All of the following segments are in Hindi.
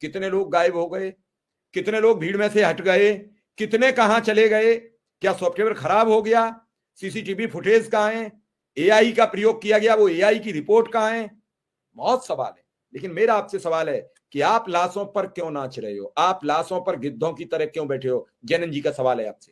कितने लोग गायब हो गए, कितने लोग भीड़ में से हट गए, कितने कहां चले गए, क्या सॉफ्टवेयर खराब हो गया, सीसीटीवी फुटेज कहां है, एआई का प्रयोग किया गया, वो एआई की रिपोर्ट कहां है। बहुत सवाल है। लेकिन मेरा आपसे सवाल है कि आप लाशों पर क्यों नाच रहे हो, आप लाशों पर गिद्धों की तरह क्यों बैठे हो। जैनन जी का सवाल है आपसे।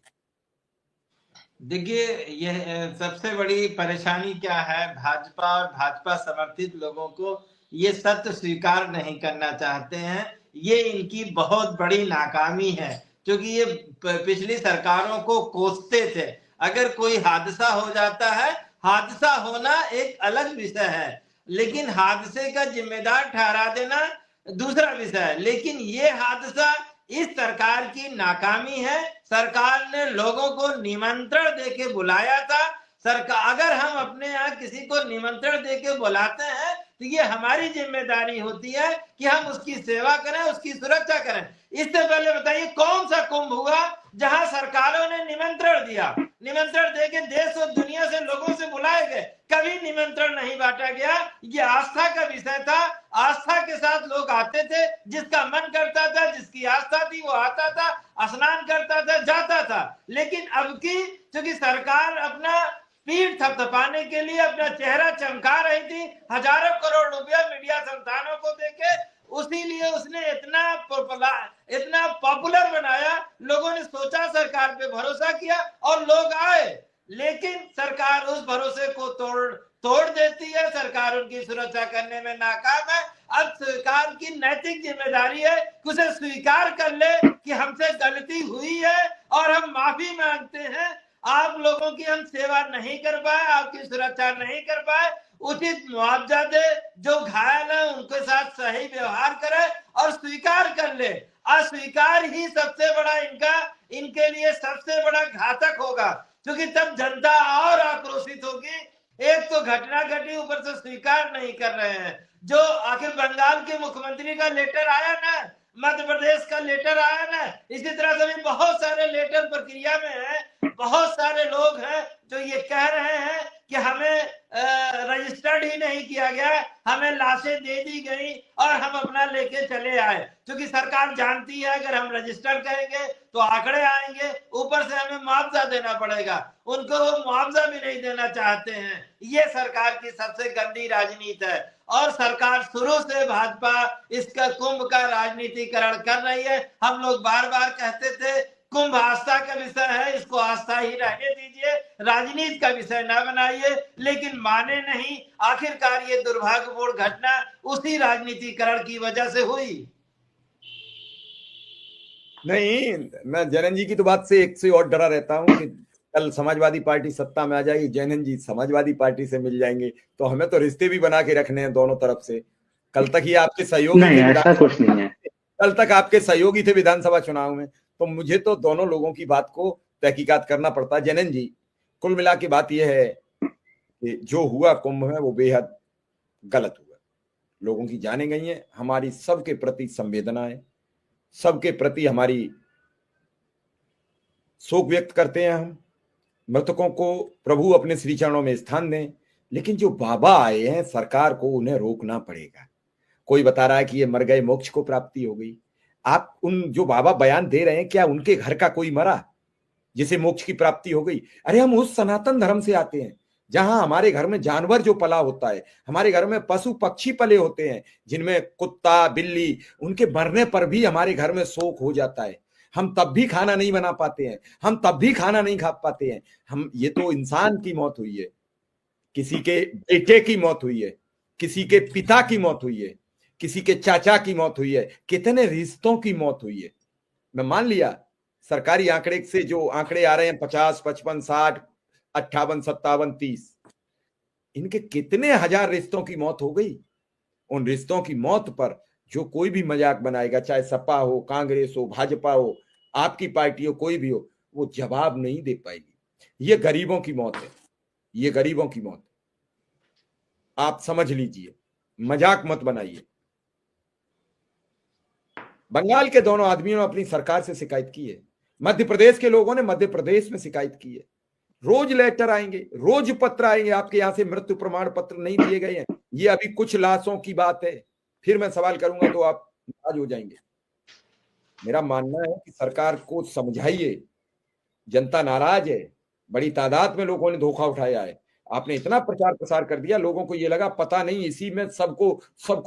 देखिए, यह सबसे बड़ी परेशानी क्या है, भाजपा और भाजपा समर्थित लोगों को ये सत्य स्वीकार नहीं करना चाहते हैं। ये इनकी बहुत बड़ी नाकामी है, क्योंकि ये पिछली सरकारों को कोसते थे। अगर कोई हादसा हो जाता है, हादसा होना एक अलग विषय है, लेकिन हादसे का जिम्मेदार ठहरा देना दूसरा विषय है। लेकिन ये हादसा इस सरकार की नाकामी है। सरकार ने लोगों को निमंत्रण देके बुलाया था। सरकार, अगर हम अपने यहाँ किसी को निमंत्रण देके बुलाते हैं तो ये हमारी जिम्मेदारी होती है कि हम उसकी सेवा करें, उसकी सुरक्षा करें। इससे पहले बताइए कौन सा कुंभ हुआ जहां सरकारों ने निमंत्रण दिया, निमंत्रण देके देश और दुनिया से लोगों से बुलाए गए, कभी निमंत्रण नहीं बांटा गया। ये आस्था का विषय था, आस्था के साथ लोग आते थे, जिसका मन करता था, जिसकी आस्था थी वो आता था, स्नान करता था, जाता था। लेकिन अब की क्योंकि सरकार अपना पीठ थपथपाने के लिए अपना चेहरा चमका रही थी, हजारों करोड़ रुपया मीडिया संस्थानों को देके, उसी लिए उसने इतना पॉपुलर बनाया। लोगों ने सोचा, सरकार पे भरोसा किया और लोग आए। लेकिन सरकार उस भरोसे को तोड़ देती है। सरकार उनकी सुरक्षा करने में नाकाम है। अब सरकार की नैतिक जिम्मेदारी है कि उसे स्वीकार कर ले कि हमसे गलती हुई है और हम माफी मांगते हैं। आप लोगों की हम सेवा नहीं कर पाए, आपकी सुरक्षा नहीं कर पाए, उचित मुआवजा दे, जो घायल है उनके साथ सही व्यवहार करे और स्वीकार कर ले। अस्वीकार ही सबसे बड़ा इनके लिए सबसे बड़ा घातक होगा, क्योंकि तब जनता और आक्रोशित होगी। एक तो घटना घटी, ऊपर से स्वीकार नहीं कर रहे हैं। जो आखिर बंगाल के मुख्यमंत्री का लेटर आया ना, मध्य प्रदेश का लेटर आया ना, इसी तरह से भी बहुत सारे लेटर प्रक्रिया में है। बहुत सारे लोग हैं जो ये कह रहे हैं कि हमें रजिस्टर्ड ही नहीं किया गया, हमें लाशें दे दी गई और हम अपना लेके चले आए। क्योंकि सरकार जानती है अगर हम रजिस्टर करेंगे तो आंकड़े आएंगे, ऊपर से हमें मुआवजा देना पड़ेगा। उनको वो मुआवजा भी नहीं देना चाहते हैं। ये सरकार की सबसे गंदी राजनीति है और सरकार शुरू से भाजपा इसका कुंभ का राजनीतिकरण कर रही है। हम लोग बार बार कहते थे कुंभ आस्था का विषय है, इसको आस्था ही रहने दीजिए, राजनीति का विषय ना बनाइए। लेकिन माने नहीं। आखिरकार ये दुर्भाग्यपूर्ण घटना उसी राजनीतिकरण की वजह से हुई। नहीं, मैं जैनन जी की तो बात से एक से और डरा रहता हूं कि कल समाजवादी पार्टी सत्ता में आ जाएगी, जैनन जी समाजवादी पार्टी से मिल जाएंगे, तो हमें तो रिश्ते भी बना के रखने हैं दोनों तरफ से। कल तक ये आपके सहयोगी नहीं, थे, ऐसा कुछ नहीं है। कल तक आपके सहयोगी थे विधानसभा चुनाव में, तो मुझे तो दोनों लोगों की बात को तहकीकात करना पड़ता है। जैनन जी, कुल मिला के बात यह है कि जो हुआ कुंभ में वो बेहद गलत हुआ। लोगों की जानें गई हैं, हमारी सबके प्रति संवेदना है, सबके प्रति हमारी शोक व्यक्त करते हैं। हम मृतकों को प्रभु अपने श्री चरणों में स्थान दें। लेकिन जो बाबा आए हैं, सरकार को उन्हें रोकना पड़ेगा। कोई बता रहा है कि ये मर गए, मोक्ष को प्राप्ति हो गई। आप उन जो बाबा बयान दे रहे हैं, क्या उनके घर का कोई मरा जिसे मोक्ष की प्राप्ति हो गई? अरे हम उस सनातन धर्म से आते हैं जहां हमारे घर में जानवर जो पला होता है, हमारे घर में पशु पक्षी पले होते हैं, जिनमें कुत्ता बिल्ली, उनके मरने पर भी हमारे घर में शोक हो जाता है। हम तब भी खाना नहीं बना पाते हैं, हम तब भी खाना नहीं खा पाते हैं। हम ये तो इंसान की मौत हुई है, किसी के बेटे की मौत हुई है, किसी के पिता की मौत हुई है, किसी के चाचा की मौत हुई है, कितने रिश्तों की मौत हुई है। मैं मान लिया सरकारी आंकड़े से जो आंकड़े आ रहे हैं 50, 55, 60, 58, 57, 30, इनके कितने हजार रिश्तों की मौत हो गई। उन रिश्तों की मौत पर जो कोई भी मजाक बनाएगा, चाहे सपा हो, कांग्रेस हो, भाजपा हो, आपकी पार्टी हो, कोई भी हो, वो जवाब नहीं दे पाएगी। ये गरीबों की मौत है, ये गरीबों की मौत। आप समझ लीजिए, मजाक मत बनाइए। बंगाल के दोनों आदमियों ने अपनी सरकार से शिकायत की है, मध्य प्रदेश के लोगों ने मध्य प्रदेश में शिकायत की है। रोज लेटर आएंगे, रोज पत्र आएंगे, आपके यहां से मृत्यु प्रमाण पत्र नहीं दिए गए हैं। ये अभी कुछ लाशों की बात है, फिर मैं सवाल करूंगा तो आप नाराज हो जाएंगे। मेरा मानना है कि सरकार को समझाइए, जनता नाराज है, बड़ी तादाद में लोगों ने धोखा उठाया है। आपने इतना प्रचार प्रसार कर दिया, लोगों को ये लगा पता नहीं इसी में सबको सब